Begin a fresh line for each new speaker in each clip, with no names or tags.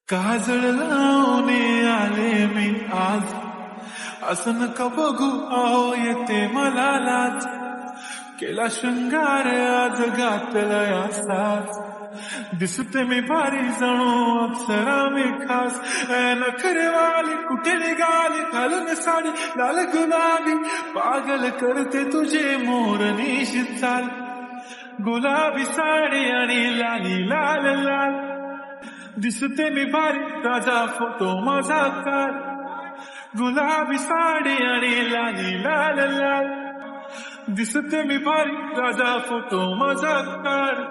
काजळ लावून आले मी आज, असं नका बघू अहो येते मला लाज. केला शृंगार आज घातला असाच, दिसते मी भारी जणू अप्सरा मी खास. नखरेवाली कुठे निघाली घालून साडी लाल गुलाबी, पागल करते तुझे मोरनीशी चाल. गुलाबी साडी आणि लाली लाल लाल, दिसते मी भारी ताजा फोटो माझा काढ. गुलाबी साडी आणि लाली लाल लाल, दिसते मी भारी ताजा फोटो माझा काढ.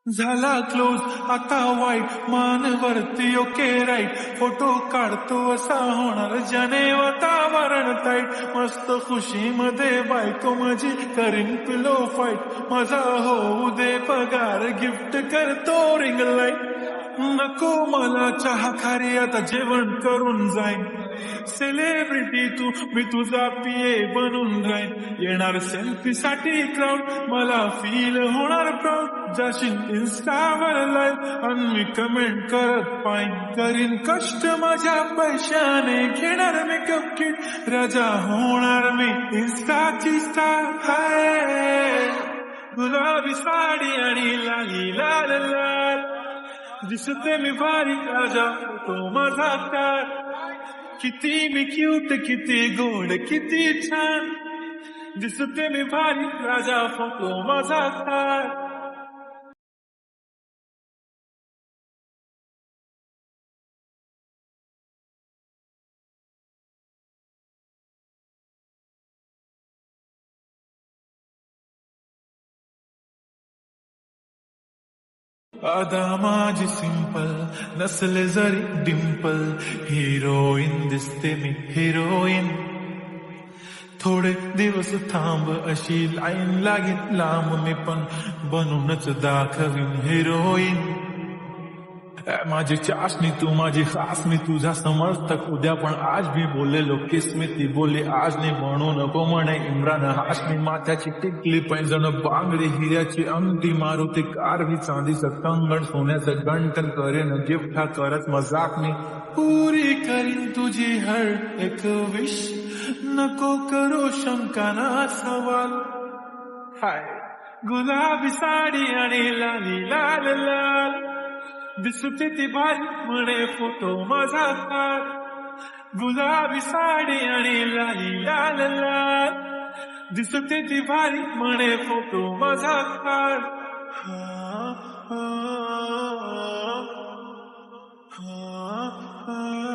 झाला क्लोज आता वाईट, मान वरती ओके राईट. फोटो काढतो असा होणार ज्याने वातावरण ताईट. मस्त खुशी मध्ये बायको माझी करीन पिलो फाईट. माझा होऊ दे पगार गिफ्ट करतो रिंग लाईट. नको मला चहा खारी आता जेवण करून जाईन. सेलिब्रिटी तू मी तुझा पिये बनून राहीन. येणार सेल्फी साठी क्राऊड मला फील होणार प्राऊड. जाशील इन्स्टावर लाईव्ह आणि मी कमेंट करत पाईन. करीन कष्ट माझ्या पैशाने घेणार मेकअप किट. राजा होणार मी इन्स्टाची स्टार. हाय गुलाबी साडी आणि लाली लाल लाल, दिसते मी भारी राजा तो माझा काढ. किती मी क्यूट किती गोड किती छान, दिसते मी भारी राजा फोटो माझा काढ. आदा माझी सिंपल नसले जरी डिंपल, हिरोईन दिसते मी हिरोईन. थोडे दिवस थांब अशी लाईन लागेल लांब, मी पण बनूनच दाखवीन हिरोईन. माझी चाशनी तू माझी खास, मी तुझा समर्थक उद्या पण आज भी बोललेलो किस मी ती बोलली आज नाही. म्हणू नको म्हणे इम्रान हाशमी. माथ्याची टिकली पैंजण बांगडी हिऱ्याची अंगठी, मारुती कार भी चांदीचं कंगण सोन्याचं गंठन. करेन गिफ्ट हा करत मजाक मी, पुरी करीन तुझी हर एक विश. नको करो शंका ना सवाल. हाय गुलाबी साडी आणि लाली लाल लाल, दिसते ती भारी म्हणे फोटो माझा काढ. गुलाबी साडी आणि लाली लाल लाल, दिसते ती भारी म्हणे फोटो माझा काढ. हा हा हा हा.